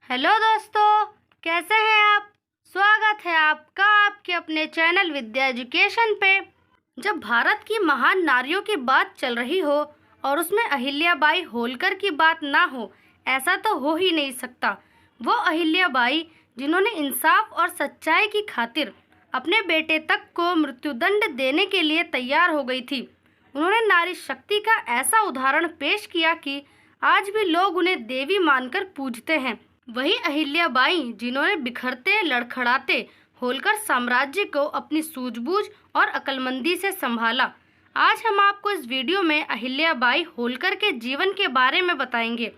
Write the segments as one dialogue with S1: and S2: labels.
S1: Hello दोस्तों, कैसे हैं आप। स्वागत है आपका आपके अपने चैनल विद्या एजुकेशन पे। जब भारत की महान नारियों की बात चल रही हो और उसमें अहिल्याबाई होलकर की बात ना हो, ऐसा तो हो ही नहीं सकता। वो अहिल्याबाई जिन्होंने इंसाफ और सच्चाई की खातिर अपने बेटे तक को मृत्युदंड देने के लिए तैयार हो गई थी। उन्होंने नारी शक्ति का ऐसा उदाहरण पेश किया कि आज भी लोग उन्हें देवी मानकर पूजते हैं। वही अहिल्याबाई जिन्होंने बिखरते लड़खड़ाते होलकर साम्राज्य को अपनी सूझबूझ और अक्लमंदी से संभाला। आज हम आपको इस वीडियो में अहिल्याबाई होलकर के जीवन के बारे में बताएंगे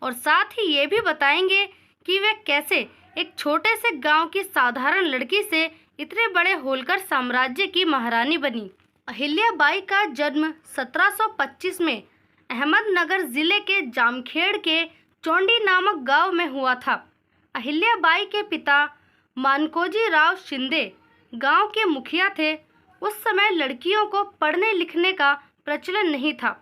S1: और साथ ही ये भी बताएंगे कि वे कैसे एक छोटे से गांव की साधारण लड़की से इतने बड़े होलकर साम्राज्य की महारानी बनी। अहिल्याबाई का जन्म 1725 में अहमदनगर जिले के जामखेड़ के चौंडी नामक गांव में हुआ था। अहिल्याबाई के पिता मानकोजी राव शिंदे गांव के मुखिया थे। उस समय लड़कियों को पढ़ने लिखने का प्रचलन नहीं था,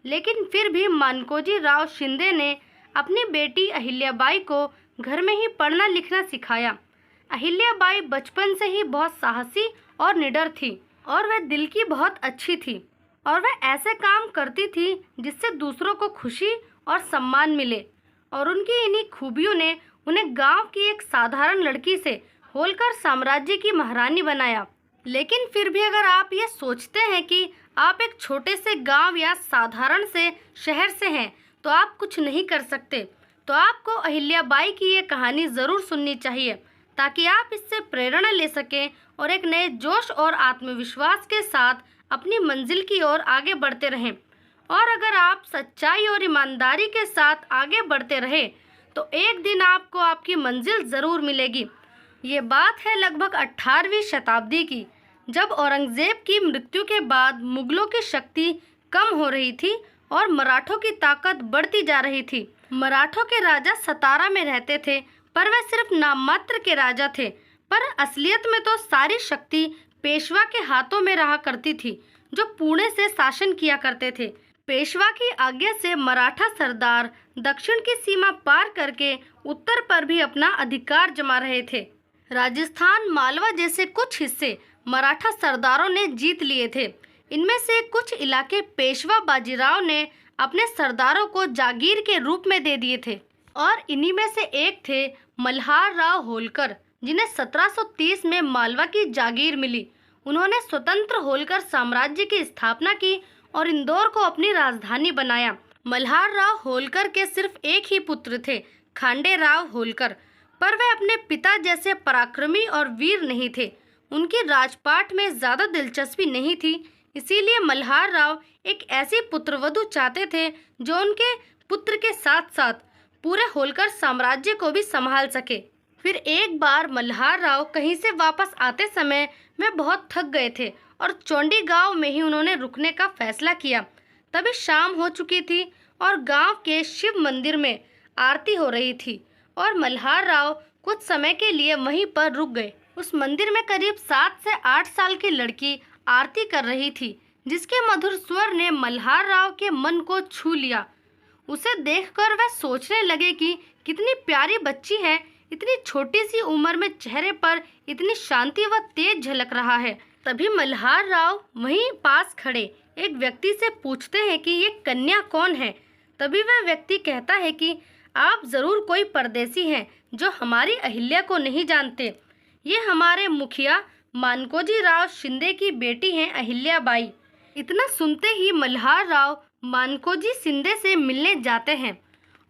S1: लेकिन फिर भी मानकोजी राव शिंदे ने अपनी बेटी अहिल्याबाई को घर में ही पढ़ना लिखना सिखाया। अहिल्याबाई बचपन से ही बहुत साहसी और निडर थी और वह दिल की बहुत अच्छी थी और वह ऐसे काम करती थी जिससे दूसरों को खुशी और सम्मान मिले। और उनकी इन्हीं खूबियों ने उन्हें गांव की एक साधारण लड़की से होलकर साम्राज्य की महारानी बनाया। लेकिन फिर भी अगर आप ये सोचते हैं कि आप एक छोटे से गांव या साधारण से शहर से हैं तो आप कुछ नहीं कर सकते, तो आपको अहिल्याबाई की ये कहानी ज़रूर सुननी चाहिए ताकि आप इससे प्रेरणा ले सकें और एक नए जोश और आत्मविश्वास के साथ अपनी मंजिल की ओर आगे बढ़ते रहें। और अगर आप सच्चाई और ईमानदारी के साथ आगे बढ़ते रहे तो एक दिन आपको आपकी मंजिल ज़रूर मिलेगी। ये बात है लगभग 18वीं शताब्दी की, जब औरंगज़ेब की मृत्यु के बाद मुगलों की शक्ति कम हो रही थी और मराठों की ताकत बढ़ती जा रही थी। मराठों के राजा सतारा में रहते थे, पर वे सिर्फ नाममात्र के राजा थे, पर असलियत में तो सारी शक्ति पेशवा के हाथों में रहा करती थी, जो पुणे से शासन किया करते थे। पेशवा की आज्ञा से मराठा सरदार दक्षिण की सीमा पार करके उत्तर पर भी अपना अधिकार जमा रहे थे। राजस्थान, मालवा जैसे कुछ हिस्से मराठा सरदारों ने जीत लिए थे। इनमें से कुछ इलाके पेशवा बाजीराव ने अपने सरदारों को जागीर के रूप में दे दिए थे और इन्हीं में से एक थे मल्हार राव होलकर, जिन्हें 1730 में मालवा की जागीर मिली। उन्होंने स्वतंत्र होलकर साम्राज्य की स्थापना की और इंदौर को अपनी राजधानी बनाया। मल्हार राव होलकर के सिर्फ एक ही पुत्र थे, खांडे राव होलकर, पर वे अपने पिता जैसे पराक्रमी और वीर नहीं थे। उनकी राजपाट में ज़्यादा दिलचस्पी नहीं थी, इसीलिए मल्हार राव एक ऐसी पुत्रवधू चाहते थे जो उनके पुत्र के साथ साथ पूरे होलकर साम्राज्य को भी संभाल सके। फिर एक बार मल्हार राव कहीं से वापस आते समय वे बहुत थक गए थे और चौंडी गांव में ही उन्होंने रुकने का फैसला किया। तभी शाम हो चुकी थी और गांव के शिव मंदिर में आरती हो रही थी और मल्हार राव कुछ समय के लिए वहीं पर रुक गए। उस मंदिर में करीब 7 से 8 साल की लड़की आरती कर रही थी, जिसके मधुर स्वर ने मल्हार राव के मन को छू लिया। उसे देखकर वह सोचने लगे कि कितनी प्यारी बच्ची है, इतनी छोटी सी उम्र में चेहरे पर इतनी शांति व तेज झलक रहा है। तभी मल्हार राव वहीं पास खड़े एक व्यक्ति से पूछते हैं कि ये कन्या कौन है। तभी वह व्यक्ति कहता है कि आप ज़रूर कोई परदेसी हैं जो हमारी अहिल्या को नहीं जानते। ये हमारे मुखिया मानकोजी राव शिंदे की बेटी हैं अहिल्याबाई। इतना सुनते ही मल्हार राव मानकोजी शिंदे से मिलने जाते हैं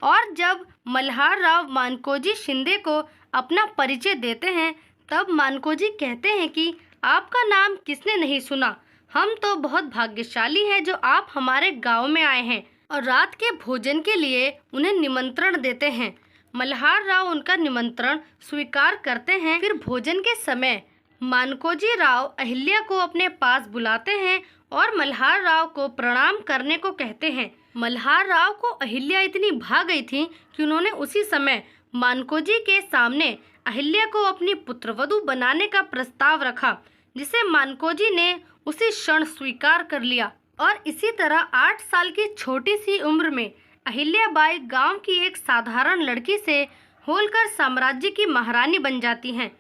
S1: और जब मल्हार राव मानकोजी शिंदे को अपना परिचय देते हैं तब मानकोजी कहते हैं कि आपका नाम किसने नहीं सुना। हम तो बहुत भाग्यशाली हैं जो आप हमारे गांव में आए हैं और रात के भोजन के लिए उन्हें निमंत्रण देते हैं। मल्हार राव उनका निमंत्रण स्वीकार करते हैं। फिर भोजन के समय मानकोजी राव अहिल्या को अपने पास बुलाते हैं और मल्हार राव को प्रणाम करने को कहते हैं। मल्हार राव को अहिल्या इतनी भा गई थी कि उन्होंने उसी समय मानकोजी के सामने अहिल्या को अपनी पुत्रवधू बनाने का प्रस्ताव रखा, जिसे मानकोजी ने उसी क्षण स्वीकार कर लिया। और इसी तरह 8 साल की छोटी सी उम्र में अहिल्याबाई गांव की एक साधारण लड़की से होलकर साम्राज्य की महारानी बन जाती हैं।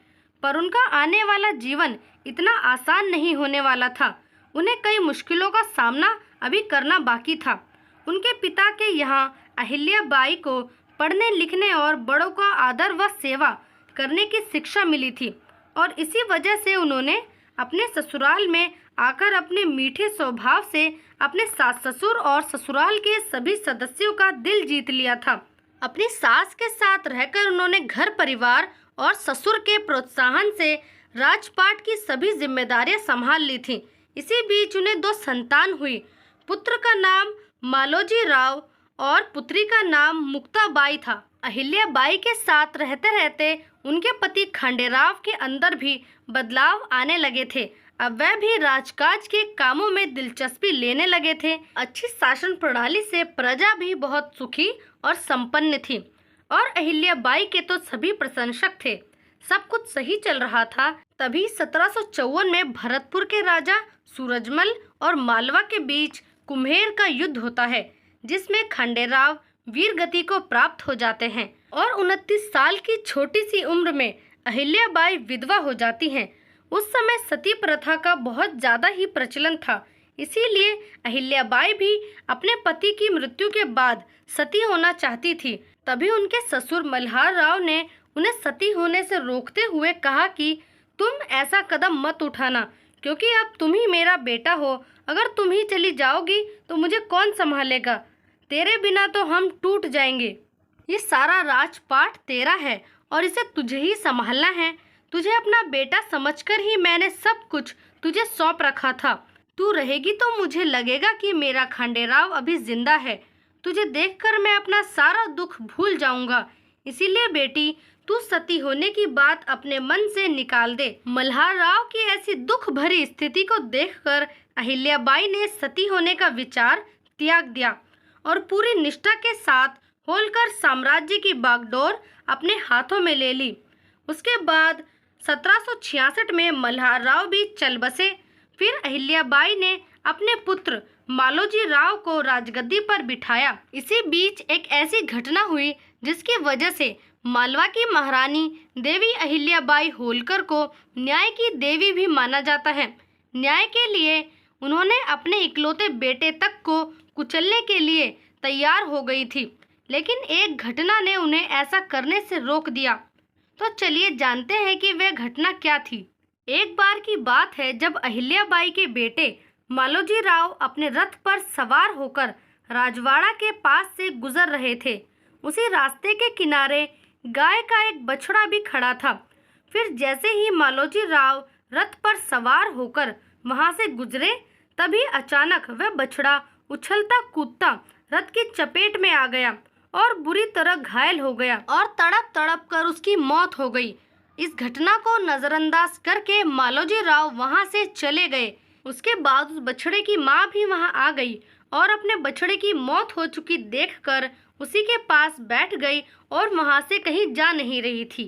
S1: पर उनका आने वाला जीवन इतना आसान नहीं होने वाला था। उन्हें कई मुश्किलों का सामना अभी करना बाकी था। उनके पिता के यहाँ अहिल्या बाई को पढ़ने लिखने और बड़ों का आदर व सेवा करने की शिक्षा मिली थी और इसी वजह से उन्होंने अपने ससुराल में आकर अपने मीठे स्वभाव से अपने सास ससुर और ससुराल के सभी सदस्यों का दिल जीत लिया था। अपनी सास के साथ रहकर उन्होंने घर परिवार और ससुर के प्रोत्साहन से राजपाट की सभी जिम्मेदारियां संभाल ली थीं। इसी बीच उन्हें 2 संतान हुई। पुत्र का नाम मालोजी राव और पुत्री का नाम मुक्ताबाई था। अहिल्या बाई के साथ रहते रहते उनके पति खंडेराव के अंदर भी बदलाव आने लगे थे। अब वह भी राजकाज के कामों में दिलचस्पी लेने लगे थे। अच्छी शासन प्रणाली से प्रजा भी बहुत सुखी और संपन्न थी और अहिल्या बाई के तो सभी प्रशंसक थे। सब कुछ सही चल रहा था। तभी 1754 में भरतपुर के राजा सूरजमल और मालवा के बीच कुम्हेर का युद्ध होता है, जिसमें खंडेराव वीर गति को प्राप्त हो जाते हैं और 29 साल की छोटी सी उम्र में अहिल्या बाई विधवा हो जाती हैं। उस समय सती प्रथा का बहुत ज़्यादा ही प्रचलन था, इसीलिए अहिल्या बाई भी अपने पति की मृत्यु के बाद सती होना चाहती थी। तभी उनके ससुर मल्हार राव ने उन्हें सती होने से रोकते हुए कहा कि तुम ऐसा कदम मत उठाना, क्योंकि अब तुम ही मेरा बेटा हो। अगर तुम ही चली जाओगी तो मुझे कौन संभालेगा? तेरे बिना तो हम टूट जाएंगे। ये सारा राजपाट तेरा है और इसे तुझे ही संभालना है। तुझे अपना बेटा समझकर ही मैंने सब कुछ तुझे सौंप रखा था। तू रहेगी तो मुझे लगेगा कि मेरा खंडेराव अभी जिंदा है। तुझे देखकर मैं अपना सारा दुख भूल जाऊंगा। इसीलिए बेटी, तू सती होने की बात अपने मन से निकाल दे। मल्हार राव की ऐसी दुख भरी स्थिति को देखकर अहिल्या बाई ने सती होने का विचार त्याग दिया और पूरी निष्ठा के साथ होलकर साम्राज्य की बागडोर अपने हाथों में ले ली। उसके बाद 1766 में मल्हार राव भी चल बसे। फिर अहिल्या बाई ने अपने पुत्र मालोजी राव को राजगद्दी पर बिठाया। इसी बीच एक ऐसी घटना हुई जिसकी वजह से मालवा की महारानी देवी अहिल्या बाई होलकर को न्याय की देवी भी माना जाता है। न्याय के लिए उन्होंने अपने इकलौते बेटे तक को कुचलने के लिए तैयार हो गई थी, लेकिन एक घटना ने उन्हें ऐसा करने से रोक दिया। तो चलिए जानते हैं कि वह घटना क्या थी। एक बार की बात है जब अहिल्या बाई के बेटे मालोजी राव अपने रथ पर सवार होकर राजवाड़ा के पास से गुजर रहे थे। उसी रास्ते के किनारे गाय का एक बछड़ा भी खड़ा था। फिर जैसे ही मालोजी राव रथ पर सवार होकर वहां से गुजरे, तभी अचानक वह बछड़ा उछलता कूदता रथ की चपेट में आ गया और बुरी तरह घायल हो गया और तड़प तड़प कर उसकी मौत हो गई। इस घटना को नजरअंदाज करके मालोजी राव वहां से चले गए। उसके बाद उस बछड़े की माँ भी वहां आ गई और अपने बछड़े की मौत हो चुकी देखकर उसी के पास बैठ गई और वहां से कहीं जा नहीं रही थी।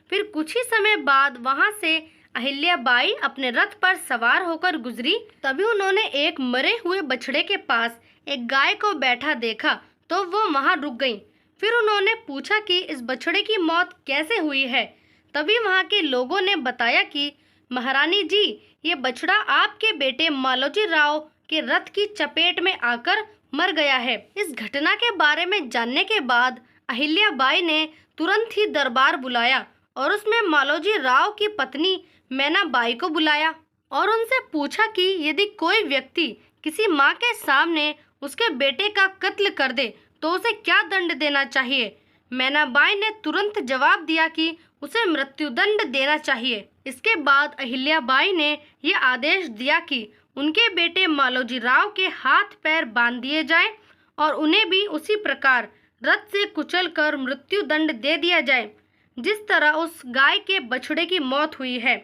S1: फिर कुछ ही समय बाद वहां से अहिल्या बाई अपने रथ पर सवार होकर गुजरी। तभी उन्होंने एक मरे हुए बछड़े के पास एक गाय को बैठा देखा तो वो वहां रुक गई। फिर उन्होंने पूछा कि इस बछड़े की मौत कैसे हुई है। तभी वहां के लोगों ने बताया कि महारानी जी, ये बछड़ा आपके बेटे मालोजी राव के रथ की चपेट में आकर मर गया है। इस घटना के बारे में जानने के बाद अहिल्या बाई ने तुरंत ही दरबार बुलाया और उसमें मालोजी राव की पत्नी मैना बाई को बुलाया और उनसे पूछा कि यदि कोई व्यक्ति किसी माँ के सामने उसके बेटे का कत्ल कर दे तो उसे क्या दंड देना चाहिए। मैना बाई ने तुरंत जवाब दिया कि उसे मृत्युदंड देना चाहिए। इसके बाद अहिल्या बाई ने यह आदेश दिया कि उनके बेटे मालोजी राव के हाथ पैर बांध दिए जाएं और उन्हें भी उसी प्रकार रथ से कुचलकर मृत्युदंड दे दिया जाए, जिस तरह उस गाय के बछड़े की मौत हुई है।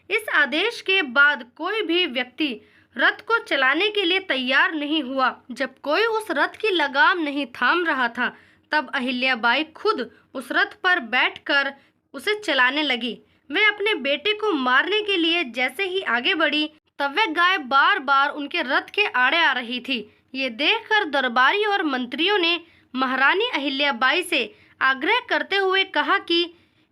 S1: इस आदेश के बाद कोई भी व्यक्ति रथ को चलाने के लिए तैयार नहीं हुआ। जब कोई उस रथ की लगाम नहीं थाम रहा था, तब अहिल्या बाई खुद उस रथ पर बैठकर उसे चलाने लगी। वह अपने बेटे को मारने के लिए जैसे ही आगे बढ़ी, तब वह गाय बार बार उनके रथ के आड़े आ रही थी। ये देखकर दरबारी और मंत्रियों ने महारानी अहिल्या बाई से आग्रह करते हुए कहा कि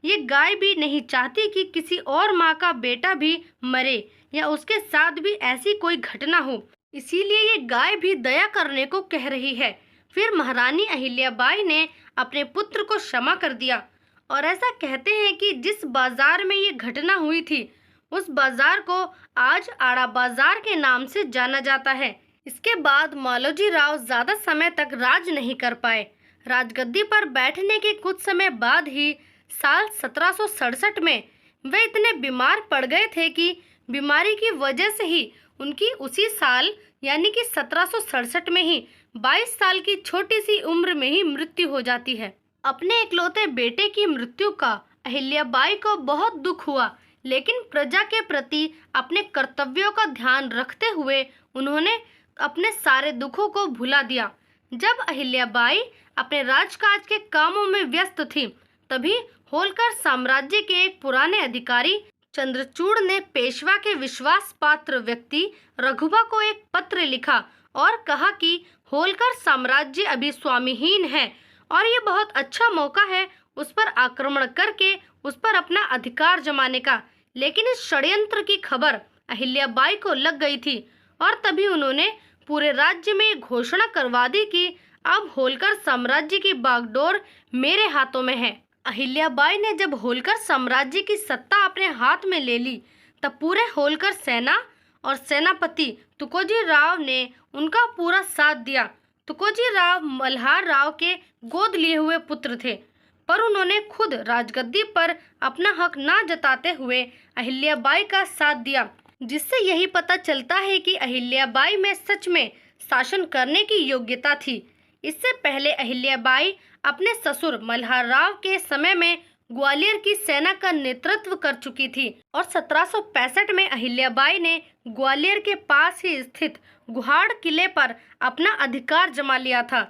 S1: ये गाय भी नहीं चाहती कि किसी और माँ का बेटा भी मरे या उसके साथ भी ऐसी कोई घटना हो, इसीलिए ये गाय भी दया करने को कह रही है। फिर महारानी अहिल्याबाई ने अपने पुत्र को क्षमा कर दिया और ऐसा कहते हैं कि जिस बाजार में ये घटना हुई थी उस बाजार को आज आड़ा बाजार के नाम से जाना जाता है। इसके बाद मौलवी राव ज्यादा समय तक राज नहीं कर पाए। राजगद्दी पर बैठने के कुछ समय बाद ही साल 1767 में वे इतने बीमार पड़ गए थे कि बीमारी की वजह से ही उनकी उसी साल यानी कि 1767 में ही 22 साल की छोटी सी उम्र में ही मृत्यु हो जाती है। अपने इकलौते बेटे की मृत्यु का अहिल्याबाई को बहुत दुख हुआ, लेकिन प्रजा के प्रति अपने कर्तव्यों का ध्यान रखते हुए उन्होंने अपने सारे दुखों को भुला दिया। जब अहिल्याबाई अपने राजकाज के कामों में व्यस्त थी, तभी होलकर साम्राज्य के एक पुराने अधिकारी चंद्रचूड़ ने पेशवा के विश्वास पात्र व्यक्ति रघुबा को एक पत्र लिखा और कहा कि होलकर साम्राज्य अभी स्वामीहीन है और ये बहुत अच्छा मौका है उस पर आक्रमण करके उस पर अपना अधिकार जमाने का। लेकिन इस षड्यंत्र की खबर अहिल्याबाई को लग गई थी और तभी उन्होंने पूरे राज्य में घोषणा करवा दी कि अब होलकर साम्राज्य की बागडोर मेरे हाथों में है। अहिल्याबाई ने जब होलकर साम्राज्य की सत्ता अपने हाथ में ले ली, तब पूरे होलकर सेना और सेनापति तुकोजी राव ने उनका पूरा साथ दिया। तुकोजी राव मल्हार राव के गोद लिए हुए पुत्र थे, पर उन्होंने खुद राजगद्दी पर अपना हक ना जताते हुए अहिल्याबाई का साथ दिया, जिससे यही पता चलता है कि अहिल्याबाई में सच में शासन करने की योग्यता थी। इससे पहले अहिल्याबाई अपने ससुर मल्हार राव के समय में ग्वालियर की सेना का नेतृत्व कर चुकी थी और 1765 में अहिल्याबाई ने ग्वालियर के पास ही स्थित गुहाड़ किले पर अपना अधिकार जमा लिया था।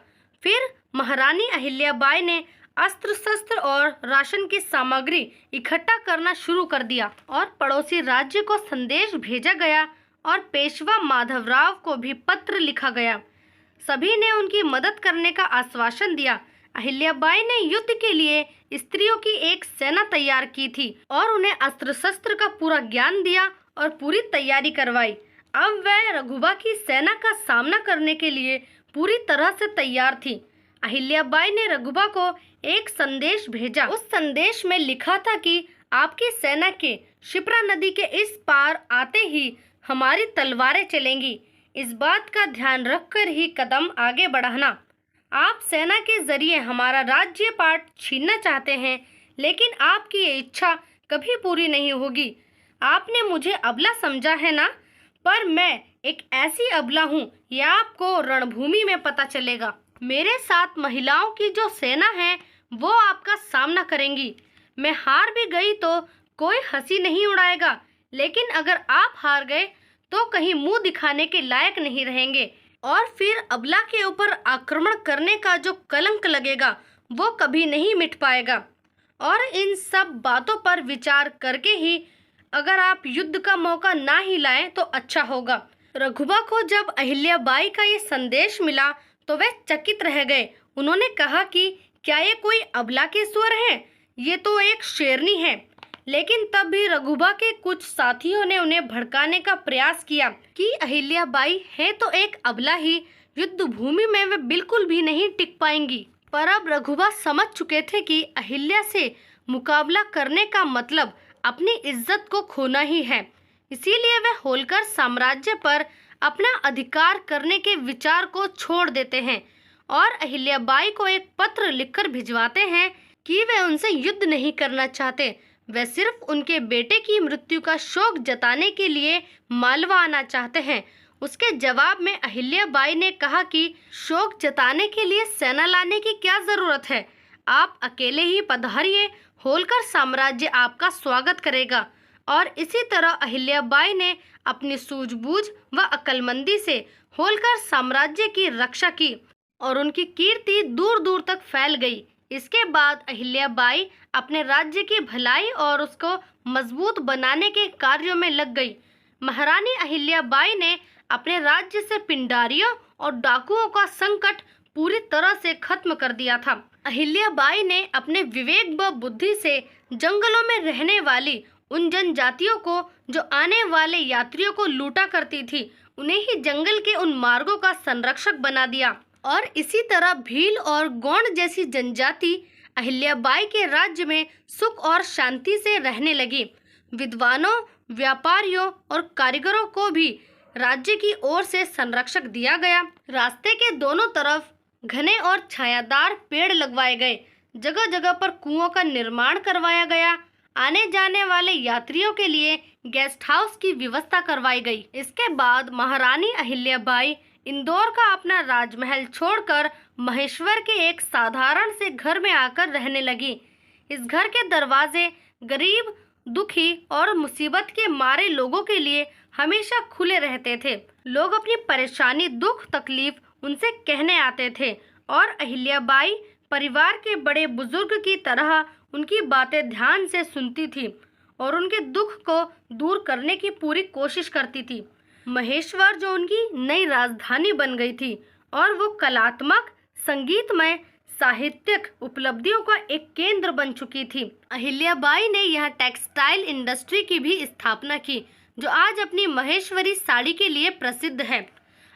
S1: फिर महारानी अहिल्याबाई ने अस्त्र शस्त्र और राशन की सामग्री इकट्ठा करना शुरू कर दिया और पड़ोसी राज्य को संदेश भेजा गया और पेशवा माधवराव को भी पत्र लिखा गया। सभी ने उनकी मदद करने का आश्वासन दिया। अहिल्याबाई ने युद्ध के लिए स्त्रियों की एक सेना तैयार की थी और उन्हें अस्त्र शस्त्र का पूरा ज्ञान दिया और पूरी तैयारी करवाई। अब वह रघुबा की सेना का सामना करने के लिए पूरी तरह से तैयार थी। अहिल्याबाई ने रघुबा को एक संदेश भेजा। उस संदेश में लिखा था कि आपकी सेना के शिप्रा नदी के इस पार आते ही हमारी तलवारें चलेंगी। इस बात का ध्यान रखकर ही कदम आगे बढ़ाना। आप सेना के जरिए हमारा राज्य पाट छीनना चाहते हैं, लेकिन आपकी ये इच्छा कभी पूरी नहीं होगी। आपने मुझे अबला समझा है ना, पर मैं एक ऐसी अबला हूँ, यह आपको रणभूमि में पता चलेगा। मेरे साथ महिलाओं की जो सेना है वो आपका सामना करेंगी। मैं हार भी गई तो कोई हंसी नहीं उड़ाएगा, लेकिन अगर आप हार गए तो कहीं मुंह दिखाने के लायक नहीं रहेंगे और फिर अबला के ऊपर आक्रमण करने का जो कलंक लगेगा वो कभी नहीं मिट पाएगा। और इन सब बातों पर विचार करके ही अगर आप युद्ध का मौका ना ही लाएं तो अच्छा होगा। रघुबा को जब अहिल्याबाई का ये संदेश मिला तो वे चकित रह गए। उन्होंने कहा कि क्या ये कोई अबला के स्वर है? ये तो एक शेरनी है। लेकिन तब भी रघुबा के कुछ साथियों ने उन्हें भड़काने का प्रयास किया कि अहिल्याबाई है तो एक अबला ही, युद्ध भूमि में वे बिल्कुल भी नहीं टिक पाएंगी। पर अब रघुबा समझ चुके थे कि अहिल्या से मुकाबला करने का मतलब अपनी इज्जत को खोना ही है। इसीलिए वे होलकर साम्राज्य पर अपना अधिकार करने के विचार को छोड़ देते हैं और अहिल्याबाई को एक पत्र लिखकर भिजवाते हैं कि वे उनसे युद्ध नहीं करना चाहते। वे सिर्फ उनके बेटे की मृत्यु का शोक जताने के लिए मालवा आना चाहते हैं। उसके जवाब में अहिल्याबाई ने कहा कि शोक जताने के लिए सेना लाने की क्या जरूरत है, आप अकेले ही पधारिए, होलकर साम्राज्य आपका स्वागत करेगा। और इसी तरह अहिल्याबाई ने अपनी सूझबूझ व अक्लमंदी से होलकर साम्राज्य की रक्षा की और उनकी कीर्ति दूर दूर तक फैल गई। इसके बाद अहिल्याबाई अपने राज्य की भलाई और उसको मजबूत बनाने के कार्यों में लग गई। महारानी अहिल्याबाई ने अपने राज्य से पिंडारियों और डाकुओं का संकट पूरी तरह से खत्म कर दिया था। अहिल्याबाई ने अपने विवेक व बुद्धि से जंगलों में रहने वाली उन जनजातियों को, जो आने वाले यात्रियों को लूटा करती थी, उन्हें ही जंगल के उन मार्गों का संरक्षक बना दिया। और इसी तरह भील और गोंड जैसी जनजाति अहिल्याबाई के राज्य में सुख और शांति से रहने लगी। विद्वानों, व्यापारियों और कारीगरों को भी राज्य की ओर से संरक्षक दिया गया। रास्ते के दोनों तरफ घने और छायादार पेड़ लगवाए गए। जगह जगह पर कुओं का निर्माण करवाया गया। आने जाने वाले यात्रियों के लिए गेस्ट हाउस की व्यवस्था करवाई गई। इसके बाद महारानी अहिल्याबाई इंदौर का अपना राजमहल छोड़कर महेश्वर के एक साधारण से घर में आकर रहने लगी। इस घर के दरवाजे गरीब, दुखी और मुसीबत के मारे लोगों के लिए हमेशा खुले रहते थे। लोग अपनी परेशानी, दुख, तकलीफ उनसे कहने आते थे और अहिल्याबाई परिवार के बड़े बुजुर्ग की तरह उनकी बातें ध्यान से सुनती थी और उनके दुख को दूर करने की पूरी कोशिश करती थी। महेश्वर जो उनकी नई राजधानी बन गई थी और वो कलात्मक, संगीतमय, साहित्यिक उपलब्धियों का एक केंद्र बन चुकी थी। अहिल्याबाई ने यहाँ टेक्सटाइल इंडस्ट्री की भी स्थापना की, जो आज अपनी महेश्वरी साड़ी के लिए प्रसिद्ध है।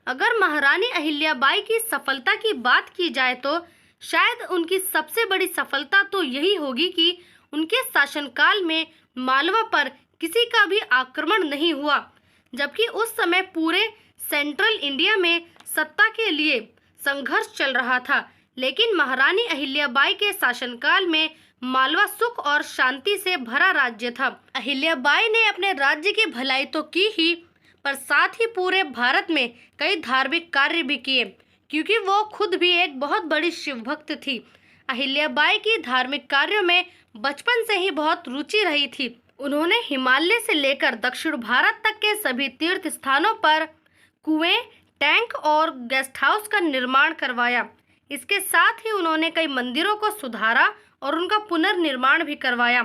S1: अगर महारानी अहिल्याबाई की सफलता की बात की जाए तो शायद उनकी सबसे बड़ी सफलता तो यही होगी कि उनके शासनकाल में मालवा पर किसी का भी आक्रमण नहीं हुआ, जबकि उस समय पूरे सेंट्रल इंडिया में सत्ता के लिए संघर्ष चल रहा था। लेकिन महारानी अहिल्याबाई के शासनकाल में मालवा सुख और शांति से भरा राज्य था। अहिल्याबाई ने अपने राज्य की भलाई तो की ही, पर साथ ही पूरे भारत में कई धार्मिक कार्य भी किए, क्योंकि वो खुद भी एक बहुत बड़ी शिव भक्त थी। अहिल्याबाई की धार्मिक कार्यों में बचपन से ही बहुत रुचि रही थी। उन्होंने हिमालय से लेकर दक्षिण भारत तक के सभी तीर्थ स्थानों पर कुएं, टैंक और गेस्ट हाउस का निर्माण करवाया। इसके साथ ही उन्होंने कई मंदिरों को सुधारा और उनका पुनर्निर्माण भी करवाया,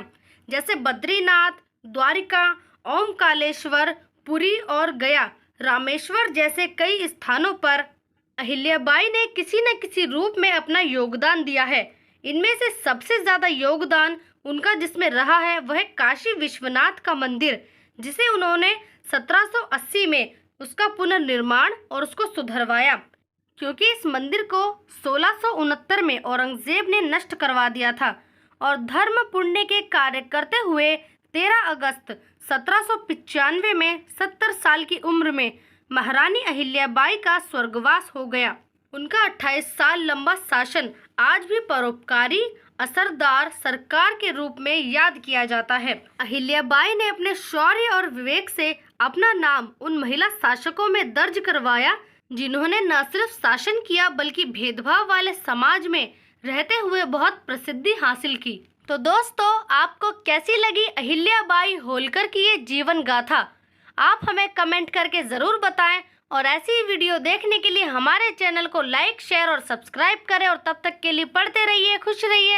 S1: जैसे बद्रीनाथ, द्वारिका, ओमकालेश्वर, पुरी और गया, रामेश्वर जैसे कई स्थानों पर अहिल्याबाई ने किसी न किसी रूप में अपना योगदान दिया है। इनमें से सबसे ज्यादा योगदान उनका जिसमें रहा है वह काशी विश्वनाथ का मंदिर, जिसे उन्होंने 1780 में उसका पुनर्निर्माण और उसको सुधरवाया, क्योंकि इस मंदिर को 1669 में औरंगजेब ने नष्ट करवा दिया था। और धर्म पुण्य के कार्य करते हुए 13 अगस्त 1795 में 70 साल की उम्र में महारानी अहिल्याबाई का स्वर्गवास हो गया। उनका 28 साल लंबा शासन आज भी परोपकारी, असरदार सरकार के रूप में याद किया जाता है। अहिल्याबाई ने अपने शौर्य और विवेक से अपना नाम उन महिला शासकों में दर्ज करवाया, जिन्होंने न सिर्फ शासन किया बल्कि भेदभाव वाले समाज में रहते हुए बहुत प्रसिद्धि हासिल की। तो दोस्तों, आपको कैसी लगी अहिल्याबाई होलकर की ये जीवन गाथा? आप हमें कमेंट करके ज़रूर बताएं और ऐसी वीडियो देखने के लिए हमारे चैनल को लाइक, शेयर और सब्सक्राइब करें। और तब तक के लिए पढ़ते रहिए, खुश रहिए।